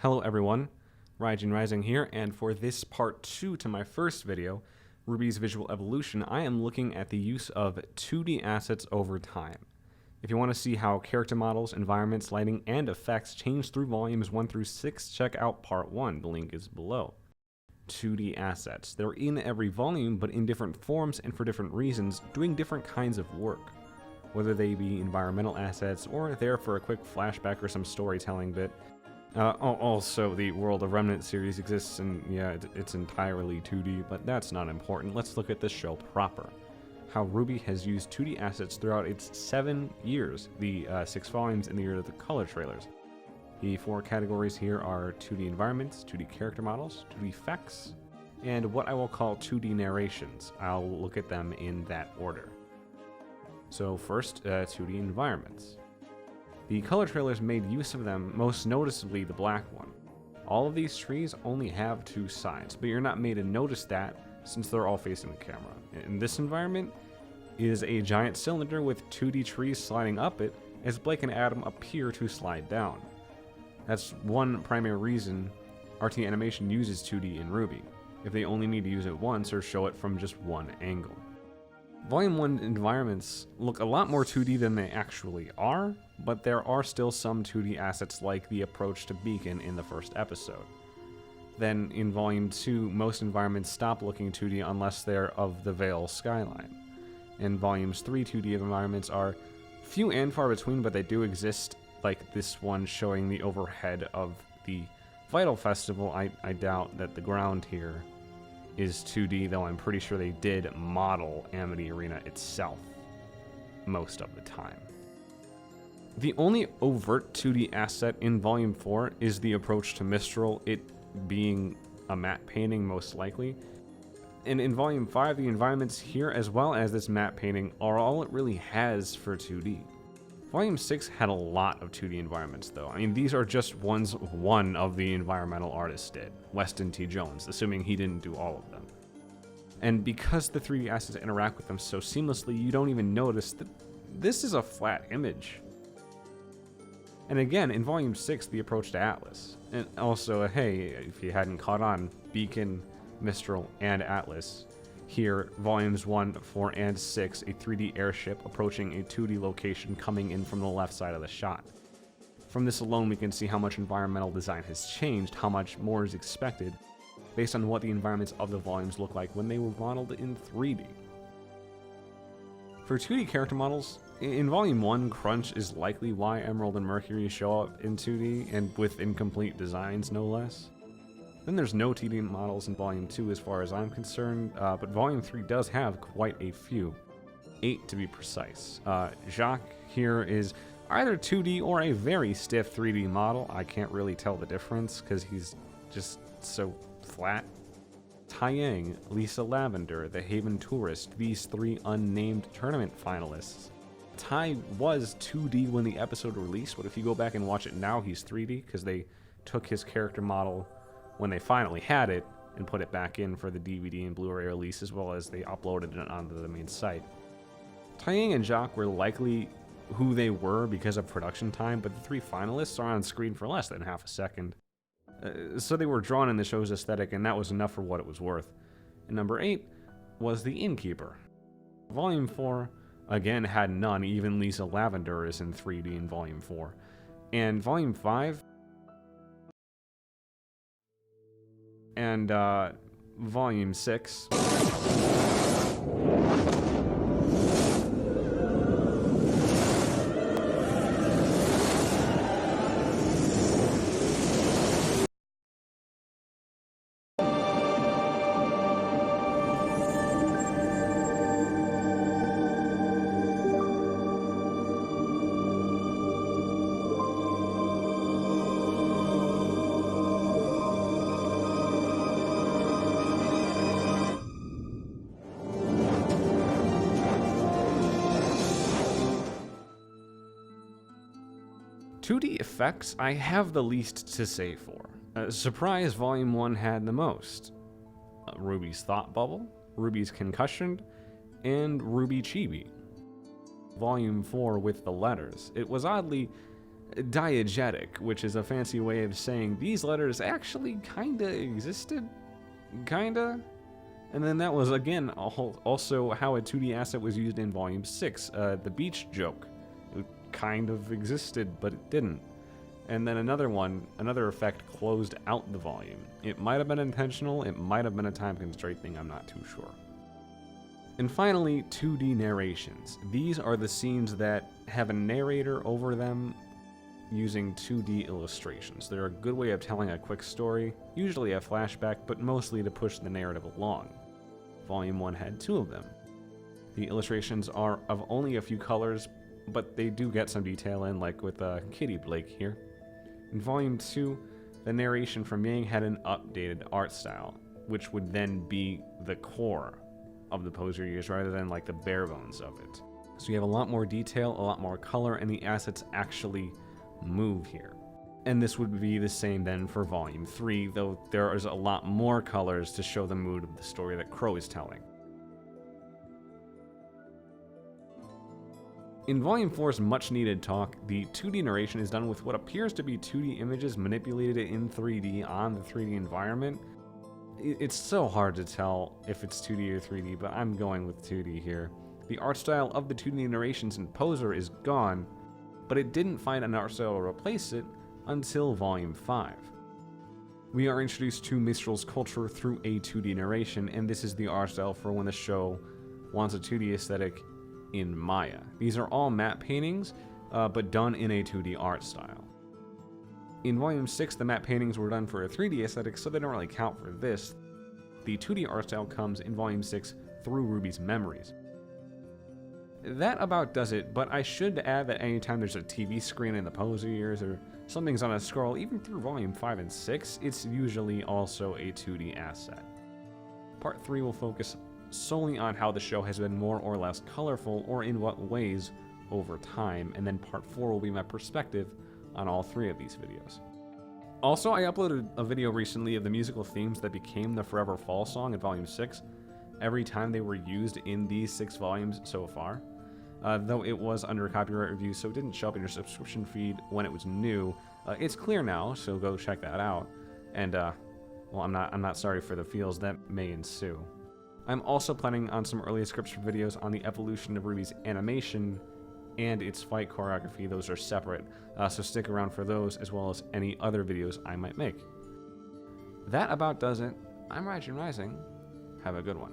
Hello everyone, Raijin Rising here, and for this part 2 to my first video, RWBY's Visual Evolution, I am looking at the use of 2D assets over time. If you want to see how character models, environments, lighting, and effects change through volumes 1 through 6, check out part 1, the link is below. 2D assets. They're in every volume, but in different forms and for different reasons, doing different kinds of work. Whether they be environmental assets, or there for a quick flashback or some storytelling bit. Also, the World of Remnant series exists, and yeah, it's entirely 2D, but that's not important. Let's look at the show proper. How RWBY has used 2D assets throughout its 7 years, the 6 volumes in the year of the color trailers. The 4 categories here are 2D environments, 2D character models, 2D effects, and what I will call 2D narrations. I'll look at them in that order. So first, 2D environments. The color trailers made use of them, most noticeably the black one. All of these trees only have 2 sides, but you're not made to notice that since they're all facing the camera. In this environment is a giant cylinder with 2D trees sliding up it as Blake and Adam appear to slide down. That's one primary reason RT Animation uses 2D in RWBY, if they only need to use it once or show it from just one angle. Volume 1 environments look a lot more 2D than they actually are, but there are still some 2D assets like the approach to Beacon in the first episode. Then in Volume 2, most environments stop looking 2D unless they're of the Vale skyline. In Volumes 3, 2D environments are few and far between, but they do exist, like this one showing the overhead of the Vital Festival. I doubt that the ground here is 2D, though I'm pretty sure they did model Amity Arena itself most of the time. The only overt 2D asset in Volume 4 is the approach to Mistral, it being a matte painting most likely. And in Volume 5, the environments here as well as this matte painting are all it really has for 2D. Volume 6 had a lot of 2D environments though. I mean, these are just ones one of the environmental artists did, Weston T. Jones, assuming he didn't do all of them. And because the 3D assets interact with them so seamlessly, you don't even notice that this is a flat image. And again, in Volume 6, the approach to Atlas. And also, hey, if you hadn't caught on, Beacon, Mistral, and Atlas. Here, Volumes 1, 4, and 6, a 3D airship approaching a 2D location coming in from the left side of the shot. From this alone, we can see how much environmental design has changed, how much more is expected, based on what the environments of the volumes look like when they were modeled in 3D. For 2D character models, in Volume 1, crunch is likely why Emerald and Mercury show up in 2D, and with incomplete designs, no less. Then there's no 2D models in Volume 2 as far as I'm concerned, but Volume 3 does have quite a few. 8 to be precise. Jacques here is either 2D or a very stiff 3D model. I can't really tell the difference because he's just so flat. Taiyang, Lisa Lavender, The Haven Tourist, these 3 unnamed tournament finalists. Tai was 2D when the episode released, but if you go back and watch it now, he's 3D because they took his character model when they finally had it and put it back in for the DVD and Blu-ray release, as well as they uploaded it onto the main site. Taiyang and Jacques were likely who they were because of production time, but the 3 finalists are on screen for less than half a second. So they were drawn in the show's aesthetic, and that was enough for what it was worth. And number 8 was The Innkeeper. Volume 4, again, had none. Even Lisa Lavender is in 3D in Volume 4. And Volume 5 and Volume 6. "2D effects I have the least to say for. Surprise Volume 1 had the most. RWBY's Thought Bubble, RWBY's Concussion, and RWBY Chibi. Volume 4 with the letters. It was oddly Diegetic, which is a fancy way of saying these letters actually kinda existed. Kinda. And then that was, again, also how a 2D asset was used in Volume 6, the beach joke. It kind of existed, but it didn't. And then another effect closed out the volume. It might have been intentional, it might have been a time constraint thing, I'm not too sure. And finally, 2D narrations. These are the scenes that have a narrator over them using 2D illustrations. They're a good way of telling a quick story, usually a flashback, but mostly to push the narrative along. Volume 1 had 2 of them. The illustrations are of only a few colors, but they do get some detail in, like with Kitty Blake here. In Volume 2, the narration from Yang had an updated art style, which would then be the core of the pose you're used rather than like the bare bones of it. So you have a lot more detail, a lot more color, and the assets actually move here. And this would be the same then for Volume 3, though there is a lot more colors to show the mood of the story that Crow is telling. In Volume 4's much needed talk, the 2D narration is done with what appears to be 2D images manipulated in 3D on the 3D environment. It's so hard to tell if it's 2D or 3D, but I'm going with 2D here. The art style of the 2D narrations in Poser is gone, but it didn't find an art style to replace it until Volume 5. We are introduced to Mistral culture through a 2D narration, and this is the art style for when the show wants a 2D aesthetic in Maya. These are all matte paintings, but done in a 2D art style. In Volume 6, the matte paintings were done for a 3D aesthetic, so they don't really count for this. The 2D art style comes in Volume 6 through RWBY's memories. That about does it, but I should add that anytime there's a TV screen in the Poser years or something's on a scroll, even through Volume 5 and 6, it's usually also a 2D asset. Part 3 will focus solely on how the show has been more or less colorful, or in what ways over time, and then Part 4 will be my perspective on all 3 of these videos. Also, I uploaded a video recently of the musical themes that became the Forever Fall song in Volume 6, every time they were used in these 6 volumes so far. Though it was under copyright review, so it didn't show up in your subscription feed when it was new. It's clear now, so go check that out. And, well, I'm not sorry for the feels that may ensue. I'm also planning on some early scripts for videos on the evolution of RWBY's animation and its fight choreography. Those are separate, so stick around for those as well as any other videos I might make. That about does it. I'm Rising. Have a good one.